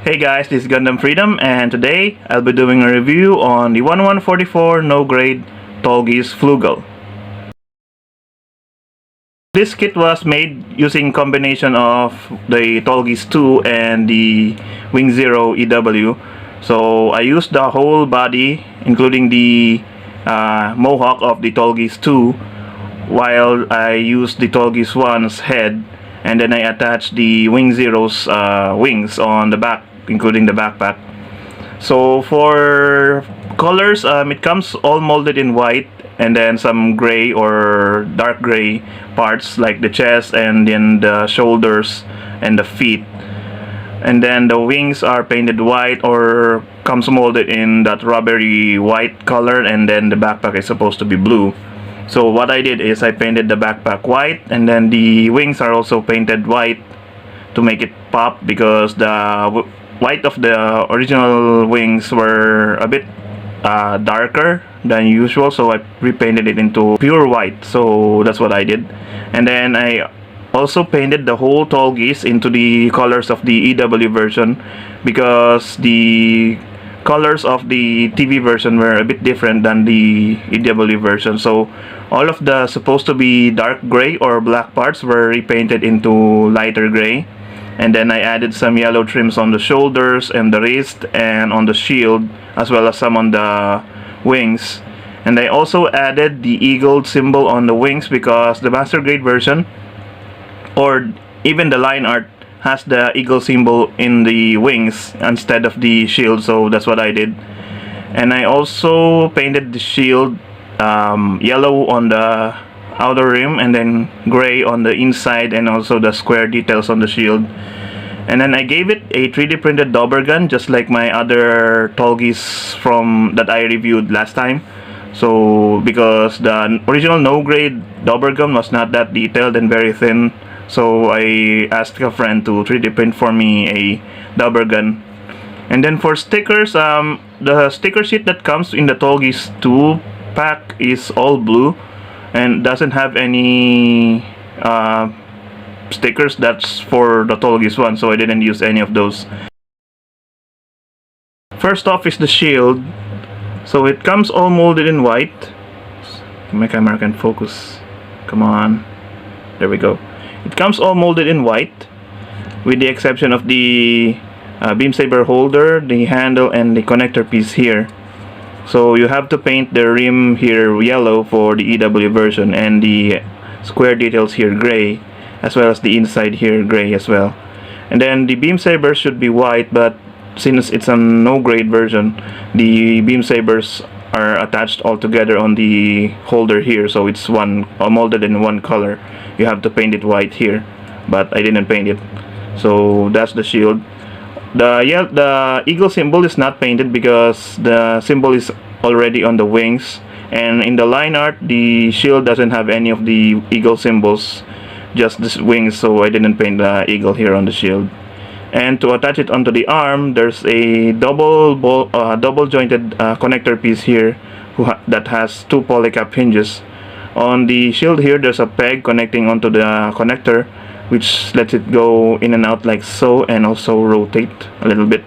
Hey guys, this is Gundam Freedom, and today I'll be doing a review on the 1144 no-grade Tallgeese Flugel. This kit was made using combination of the Tallgeese 2 and the Wing Zero EW. So I used the whole body, including the mohawk of the Tallgeese 2, while I used the Tallgeese 1's head, and then I attached the Wing Zero's wings on the back, including the backpack. So for colors, it comes all molded in white, and then some gray or dark gray parts like the chest and then the shoulders and the feet. And then the wings are painted white or comes molded in that rubbery white color, and then the backpack is supposed to be blue. So what I did is I painted the backpack white, and then the wings are also painted white to make it pop, because the white of the original wings were a bit darker than usual, so I repainted it into pure white. So that's what I did. And then I also painted the whole Tallgeese into the colors of the EW version, because the colors of the TV version were a bit different than the EW version. So all of the supposed to be dark gray or black parts were repainted into lighter gray. And then I added some yellow trims on the shoulders and the wrist and on the shield, as well as some on the wings. And I also added the eagle symbol on the wings, because the master grade version, or even the line art, has the eagle symbol in the wings instead of the shield. So that's what I did. And I also painted the shield yellow on the outer rim, and then gray on the inside, and also the square details on the shield. And then I gave it a 3D printed dauber gun, just like my other Tallgeese from that I reviewed last time. So because the original no grade dauber gun was not that detailed and very thin, so I asked a friend to 3D print for me a dauber gun. And then for stickers, the sticker sheet that comes in the Tallgeese 2 pack is all blue and doesn't have any stickers that's for the Tallgeese 1, so I didn't use any of those. First off is the shield. So it comes all molded in white. My camera can focus. Come on. There we go. It comes all molded in white, with the exception of the beam saber holder, the handle, and the connector piece here. So you have to paint the rim here yellow for the EW version, and the square details here gray, as well as the inside here gray as well. And then the beam saber should be white, but since it's a no grade version, the beam sabers are attached all together on the holder here, so it's one molded in one color. You have to paint it white here, but I didn't paint it. So that's the shield. The eagle symbol is not painted because the symbol is already on the wings, and in the line art the shield doesn't have any of the eagle symbols, just the wings, so I didn't paint the eagle here on the shield. And to attach it onto the arm, there's a double jointed connector piece here that has two polycap hinges. On the shield here, there's a peg connecting onto the connector, which lets it go in and out like so, and also rotate a little bit.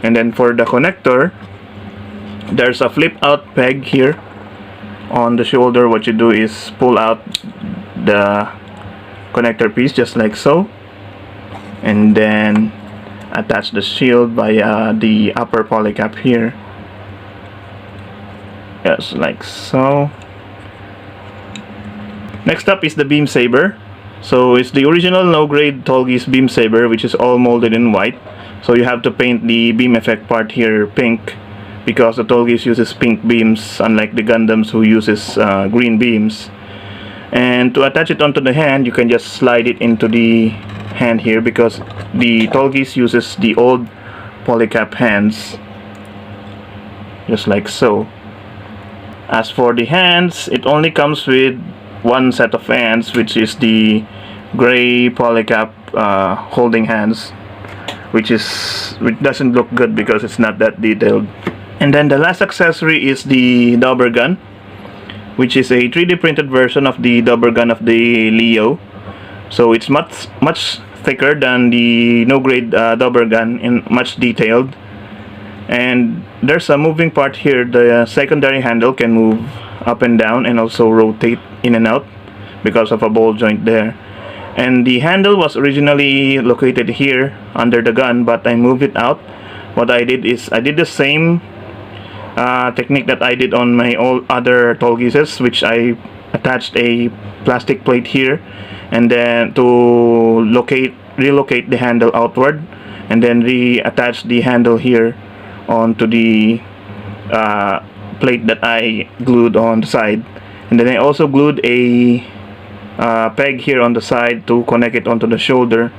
And then for the connector, there's a flip out peg here on the shoulder. What you do is pull out the connector piece just like so, and then attach the shield via the upper polycap here, just like so. Next up is the beam saber. So it's the original no grade Tallgeese beam saber, which is all molded in white. So you have to paint the beam effect part here pink, because the Tallgeese uses pink beams, unlike the Gundams who uses green beams. And to attach it onto the hand, you can just slide it into the hand here, because the Tallgeese uses the old polycap hands, just like so. As for the hands, it only comes with one set of hands, which is the gray polycap holding hands, which doesn't look good because it's not that detailed. And then the last accessory is the dauber gun, which is a 3D printed version of the dauber gun of the Leo. So it's much thicker than the no-grade double gun and much detailed. And there's a moving part here. The secondary handle can move up and down and also rotate in and out because of a ball joint there. And the handle was originally located here under the gun, but I moved it out. What I did is I did the same technique that I did on my all other Tallgeeses, which I attached a plastic plate here, and then to relocate the handle outward, and then reattach the handle here onto the plate that I glued on the side. And then I also glued a peg here on the side to connect it onto the shoulder,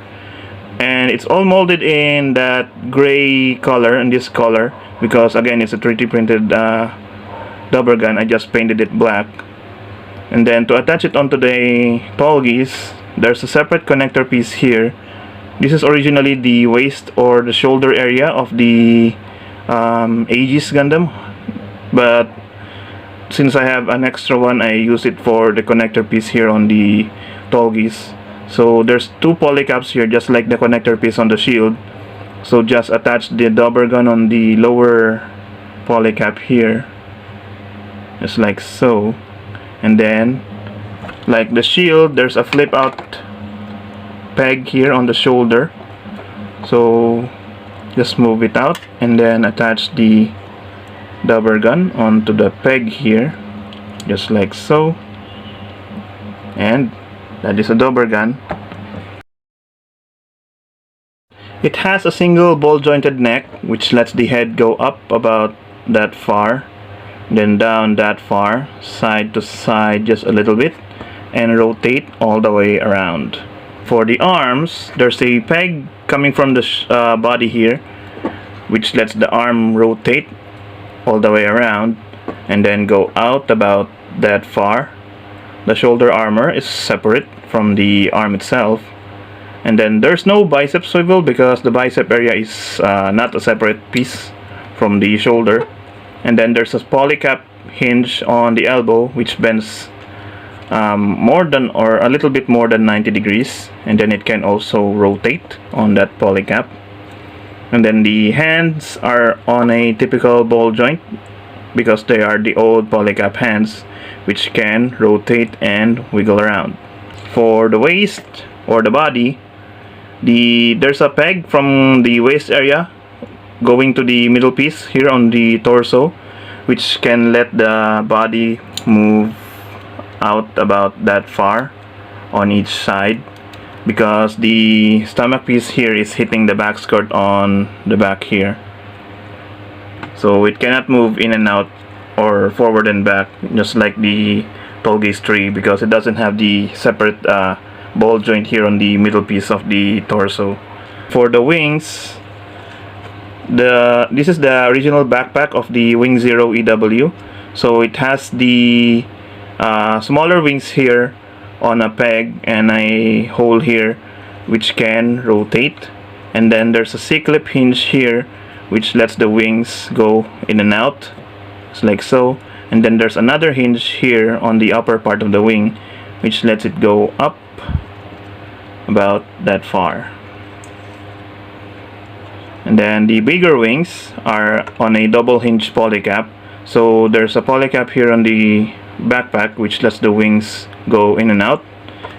and it's all molded in that gray color and this color because again it's a 3D printed double gun. I just painted it black. And then to attach it onto the Tallgeese, there's a separate connector piece here. This is originally the waist or the shoulder area of the Aegis Gundam, but since I have an extra one, I use it for the connector piece here on the Tallgeese. So there's two polycaps here, just like the connector piece on the shield. So just attach the double gun on the lower polycap here, just like so. And then, like the shield, there's a flip out peg here on the shoulder. So just move it out and then attach the double gun onto the peg here, just like so. And that is a double gun. It has a single ball jointed neck, which lets the head go up about that far, then down that far, side to side just a little bit, and rotate all the way around. For the arms, there's a peg coming from the body here, which lets the arm rotate all the way around and then go out about that far. The shoulder armor is separate from the arm itself. And then there's no bicep swivel because the bicep area is not a separate piece from the shoulder. And then there's a polycap hinge on the elbow which bends more than or a little bit more than 90 degrees, and then it can also rotate on that polycap. And then the hands are on a typical ball joint because they are the old polycap hands which can rotate and wiggle around. For the waist or the body, there's a peg from the waist area going to the middle piece here on the torso, which can let the body move out about that far on each side because the stomach piece here is hitting the back skirt on the back here. So it cannot move in and out or forward and back just like the Tallgeese 3 because it doesn't have the separate ball joint here on the middle piece of the torso. For the wings, this is the original backpack of the Wing Zero EW. So it has the smaller wings here on a peg and a hole here which can rotate, and then there's a C-clip hinge here which lets the wings go in and out, just like so. And then there's another hinge here on the upper part of the wing which lets it go up about that far. And then the bigger wings are on a double hinge polycap. So there's a polycap here on the backpack which lets the wings go in and out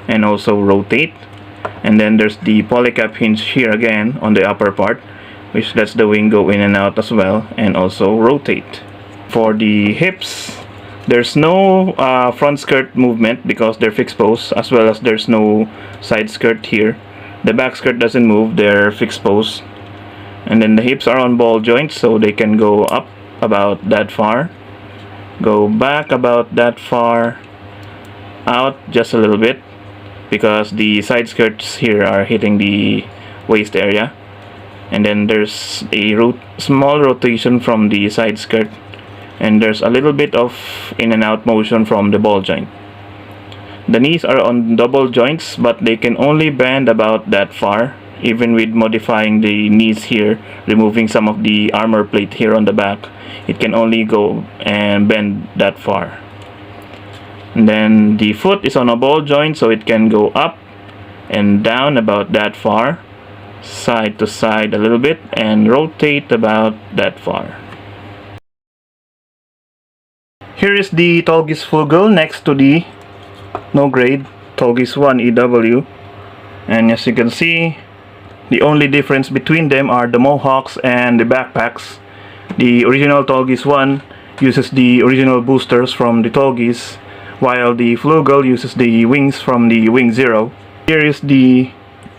and also rotate. And then there's the polycap hinge here again on the upper part which lets the wing go in and out as well and also rotate. For the hips, there's no front skirt movement because they're fixed pose, as well as there's no side skirt here. The back skirt doesn't move, they're fixed pose. And then the hips are on ball joints, so they can go up about that far, go back about that far, out just a little bit because the side skirts here are hitting the waist area. And then there's a small rotation from the side skirt, and there's a little bit of in and out motion from the ball joint. The knees are on double joints, but they can only bend about that far. Even with modifying the knees here, removing some of the armor plate here on the back, it can only go and bend that far. And then the foot is on a ball joint, so it can go up and down about that far, side to side a little bit, and rotate about that far. Here is the Tallgeese Flugel next to the no grade Tallgeese 1 EW, and as you can see, the only difference between them are the mohawks and the backpacks. The original Tallgeese 1 uses the original boosters from the Tallgeese, while the Flugel uses the wings from the Wing Zero. Here is the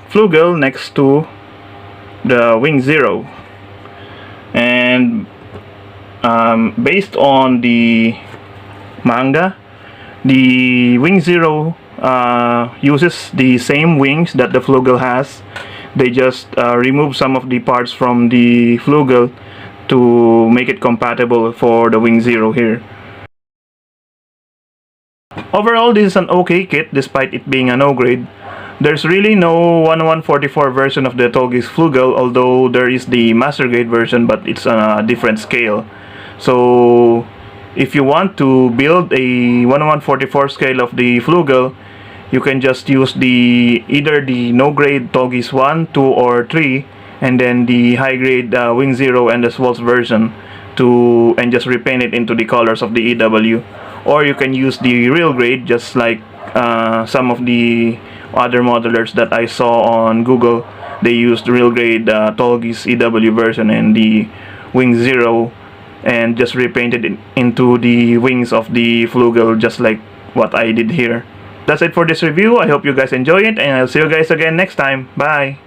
Flugel next to the Wing Zero, and based on the manga, the Wing Zero uses the same wings that the Flugel has. They just remove some of the parts from the Flugel to make it compatible for the Wing Zero here. Overall, this is an okay kit despite it being a no grade. There's really no 1144 version of the Tallgeese Flugel, although there is the master grade version, but it's on a different scale. So if you want to build a 1144 scale of the Flugel, you can just use either the no grade Tallgeese 1, 2, or 3, and then the high grade Wing Zero and the Swaltz version and just repaint it into the colors of the EW. Or you can use the real grade, just like some of the other modelers that I saw on Google. They used the real grade Tallgeese EW version and the Wing Zero, and just repainted it into the wings of the Flugel, just like what I did here. That's it for this review. I hope you guys enjoy it, and I'll see you guys again next time. Bye!